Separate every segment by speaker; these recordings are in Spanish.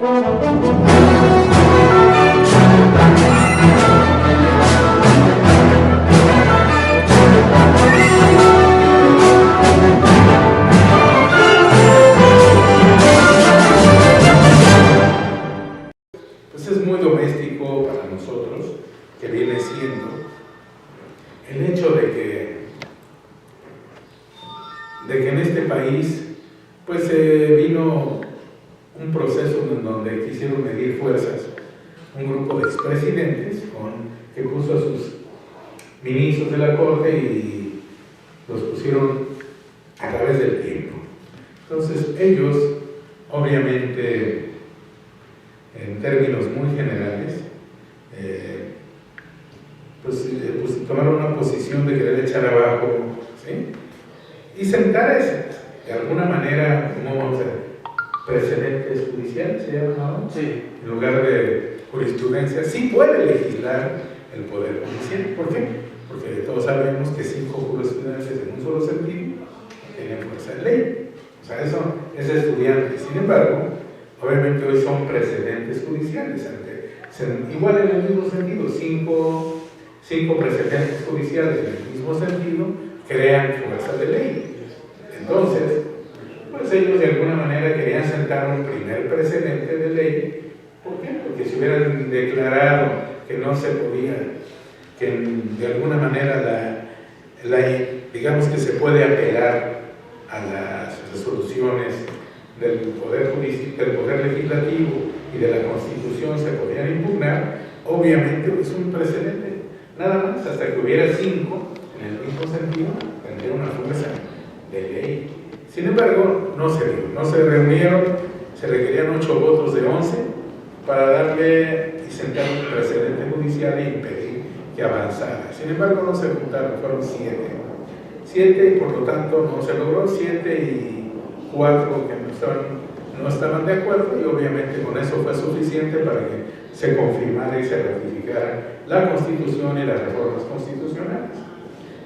Speaker 1: Pues es muy doméstico para nosotros, que viene siendo el hecho de que en este país pues vino un proceso en donde quisieron medir fuerzas un grupo de expresidentes que puso a sus ministros de la Corte y los pusieron a través del tiempo. Entonces ellos, obviamente, en términos muy generales, pues tomaron una posición de querer echar abajo, ¿sí? Y sentar de alguna manera, ¿cómo vamos a ver? Precedentes judiciales, ¿se llama, no? Sí. En lugar de jurisprudencia, sí puede legislar el Poder Judicial. ¿Por qué? Porque todos sabemos que 5 jurisprudencias en un solo sentido tienen fuerza de ley. O sea, eso es estudiante. Sin embargo, obviamente hoy son precedentes judiciales. Igual en el mismo sentido, 5 precedentes judiciales en el mismo sentido crean fuerza de ley. Entonces, pues ellos de alguna manera querían sentar un primer precedente de ley. ¿Por qué? Porque si hubieran declarado que no se podía, que de alguna manera digamos que se puede apelar a las resoluciones del Poder Judicial, del Poder Legislativo y de la Constitución se podían impugnar, obviamente es un precedente. Nada más, hasta que hubiera 5 en el mismo sentido, tendría una fuerza de ley. Sin embargo, no se dio, no se reunieron, se requerían 8 votos de 11 para darle y sentar un precedente judicial e impedir que avanzara. Sin embargo, no se juntaron, fueron 7. 7 y por lo tanto no se logró, 7 y 4 que no estaban de acuerdo, y obviamente con eso fue suficiente para que se confirmara y se ratificara la Constitución y las reformas constitucionales.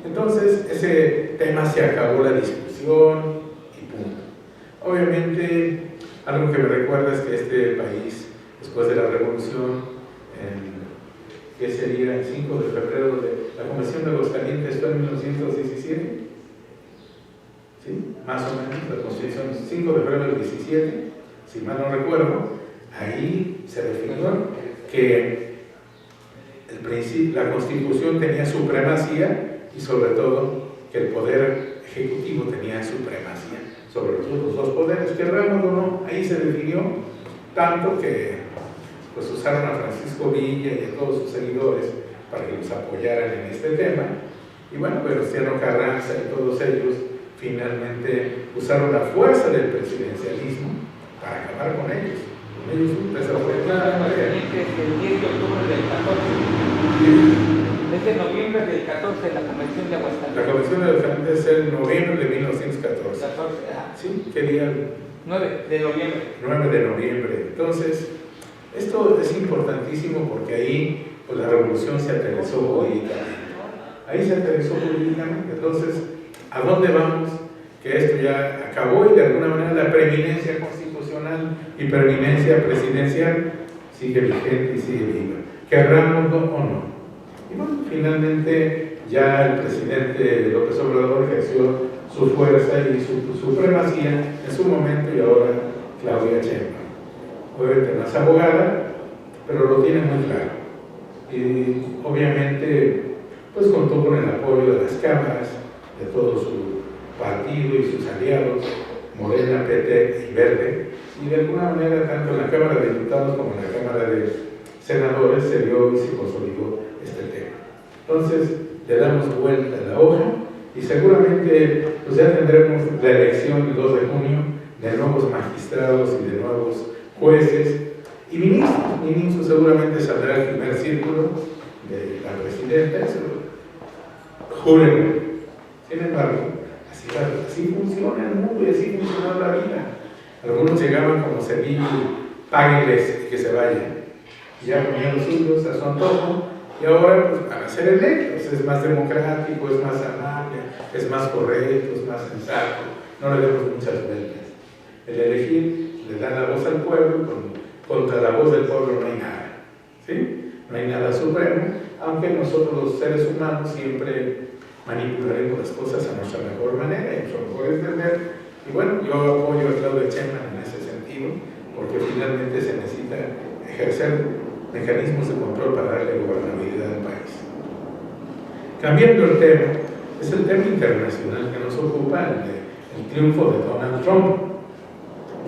Speaker 1: Entonces, ese tema se acabó la discusión y punto. Obviamente, algo que me recuerda es que este país, después de la Revolución, que sería el 5 de febrero de la Convención de Aguascalientes, fue en 1917, ¿sí? Más o menos, la Constitución 5 de febrero del 17, si mal no recuerdo, ahí se definió que la Constitución tenía supremacía y sobre todo que el Poder Ejecutivo tenía supremacía sobre los otros 2 poderes, que realmente no, ahí se definió tanto que pues usaron a Francisco Villa y a todos sus seguidores para que los apoyaran en este tema, y bueno, Venustiano Carranza y todos ellos finalmente usaron la fuerza del presidencialismo para acabar con ellos.
Speaker 2: Desafortunadamente es el 10 de octubre del 14. Es de noviembre del 14 la Convención de Aguascalientes.
Speaker 1: La Convención de Aguascalientes es el noviembre de 1914.
Speaker 2: 14,
Speaker 1: sí, ¿qué día?
Speaker 2: 9 de noviembre.
Speaker 1: 9 de noviembre. Entonces, esto es importantísimo porque ahí pues, la revolución se aterrizó jurídicamente. Ahí se aterrizó jurídicamente. Entonces, ¿a dónde vamos? Que esto ya acabó y de alguna manera la preeminencia constitucional y preeminencia presidencial sigue vigente y sigue viva. Querrámoslo o no. Y bueno, finalmente ya el presidente López Obrador ejerció su fuerza y su supremacía en su momento, y ahora Claudia Sheinbaum. Obviamente no es abogada, pero lo tiene muy claro. Y obviamente pues contó con el apoyo de las cámaras, de todo su partido y sus aliados, Morena, PT y Verde, y de alguna manera tanto en la Cámara de Diputados como en la Cámara de Senadores se dio y se consolidó este tema. Entonces le damos vuelta a la hoja y seguramente pues ya tendremos la elección el 2 de junio de nuevos magistrados y de nuevos jueces y ministros. Ministros seguramente saldrá el primer círculo de la presidenta, júrenlo. Sin embargo, así funciona el mundo y así funciona la vida. Algunos llegaban como Sevilla, páguenles que se vayan. Y ya ponían los suyos a su antojo, y ahora pues, van a ser electos. Es más democrático, es más amable, es más correcto, es más sensato. No le demos muchas vueltas. El elegir le da la voz al pueblo con contra la voz del pueblo no hay nada, ¿sí? No hay nada supremo, aunque nosotros los seres humanos siempre manipularemos las cosas a nuestra mejor manera y nuestro mejor entender. Y bueno, yo apoyo a Claudia Sheinbaum en ese sentido, porque finalmente se necesita ejercer mecanismos de control para darle gobernabilidad al país. Cambiando el tema, es el tema internacional que nos ocupa, el triunfo de Donald Trump,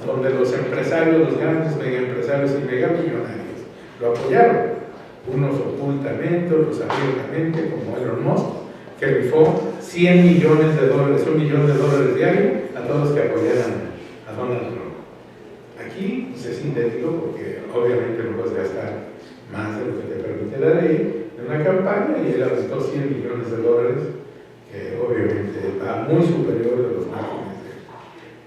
Speaker 1: donde los empresarios, los grandes megaempresarios y megamillonarios lo apoyaron, unos ocultamente, otros abiertamente, como Elon Musk, que rifó $100 millones, $1 millón diario a todos los que apoyaran a Donald Trump. Aquí se sintetizó porque obviamente no puedes gastar más de lo que te permite la ley en una campaña, y él aventó $100 millones, que obviamente va muy superior a los márgenes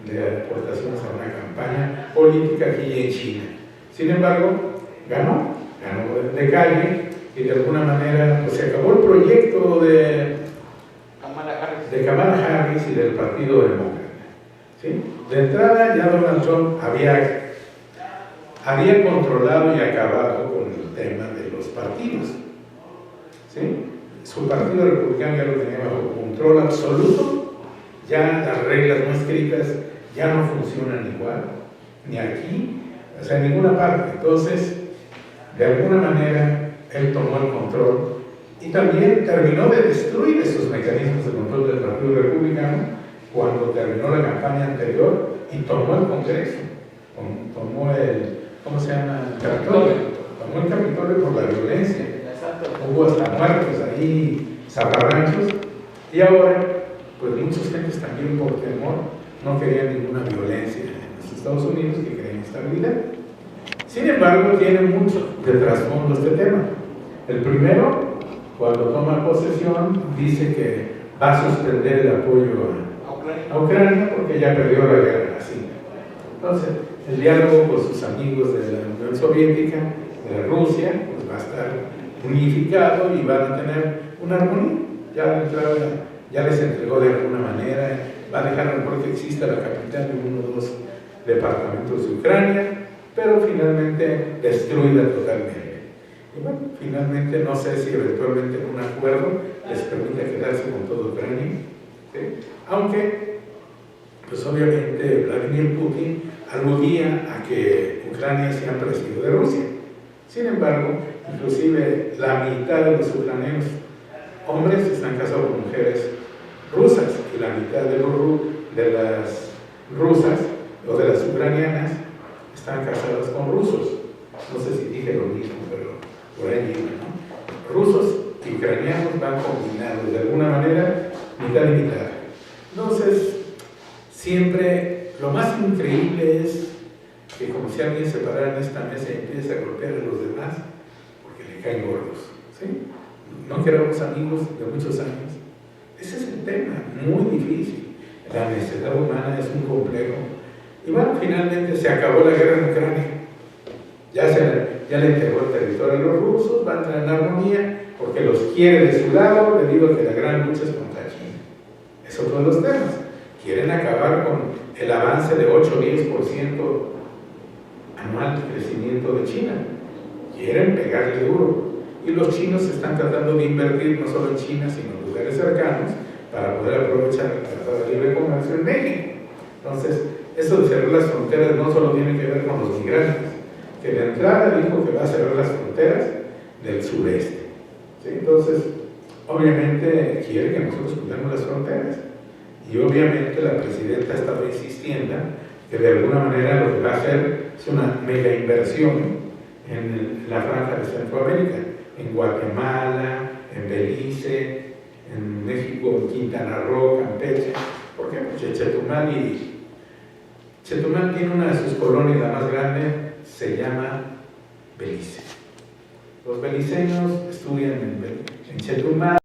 Speaker 1: de aportaciones a una campaña política aquí en China. Sin embargo, ganó de calle, y de alguna manera pues, se acabó el proyecto de Kamala Harris y del Partido Demócrata, ¿sí? De entrada ya Donald Trump había controlado y acabado con el tema de los partidos, ¿sí? Su partido republicano ya lo tenía bajo control absoluto, ya las reglas no escritas ya no funcionan igual, ni aquí, o sea, en ninguna parte. Entonces, de alguna manera, él tomó el control y también terminó de destruir esos mecanismos de control del Partido Republicano cuando terminó la campaña anterior y tomó el Congreso, tomó el, ¿cómo se llama? El Capitolio. Tomó el Capitolio por la violencia. Hubo hasta muertos ahí, zaparranchos, y ahora, pues muchas gentes también por temor no querían ninguna violencia en los Estados Unidos, que querían estabilidad. Sin embargo, tiene mucho de trasfondo este tema. El primero, cuando toma posesión, dice que va a suspender el apoyo a Ucrania porque ya perdió la guerra, así. Entonces, el diálogo con sus amigos de la Unión Soviética, de Rusia, pues va a estar unificado y van a tener una armonía. Ya les entregó de alguna manera, va a dejar a lo mejor que exista la capital de uno o dos departamentos de Ucrania, pero finalmente destruida totalmente. Y bueno, finalmente no sé si eventualmente en un acuerdo les permita quedarse con todo Ucrania, ¿sí? Aunque, pues obviamente Vladimir Putin aludía a que Ucrania siempre ha sido de Rusia. Sin embargo, inclusive la mitad de los ucranianos hombres están casados con mujeres rusas, y la mitad de las rusas o de las ucranianas están casadas con rusos. No sé si dije lo mismo, pero por ahí iba, ¿no? Rusos y ucranianos van combinados de alguna manera, mitad y mitad. Entonces, siempre lo más increíble es que como si alguien se parara en esta mesa y empieza a golpear a los demás porque le caen gordos, ¿sí? No que éramos amigos de muchos años. Ese es el tema, muy difícil. La necesidad humana es un complejo. Y bueno, finalmente se acabó la guerra en Ucrania. Ya le entregó el territorio a los rusos, va a entrar en armonía, porque los quiere de su lado, debido a que la gran lucha es contra China. Es otro de los temas. Quieren acabar con el avance de 8 o 10% anual de crecimiento de China. Quieren pegarle duro. Y los chinos están tratando de invertir no solo en China, sino en lugares cercanos, para poder aprovechar el Tratado de Libre Comercio en México. Entonces, eso de cerrar las fronteras no solo tiene que ver con los migrantes, que de entrada dijo que va a cerrar las fronteras del sureste, ¿sí? Entonces, obviamente quiere que nosotros cuidemos las fronteras, y obviamente la presidenta ha estado insistiendo que de alguna manera lo que va a hacer es una mega inversión en la franja de Centroamérica, en Guatemala, en Belice, en México, en Quintana Roo, Campeche. ¿Por qué? Porque Chetumal tiene una de sus colonias, la más grande, se llama Belice. Los beliceños estudian en Chetumal.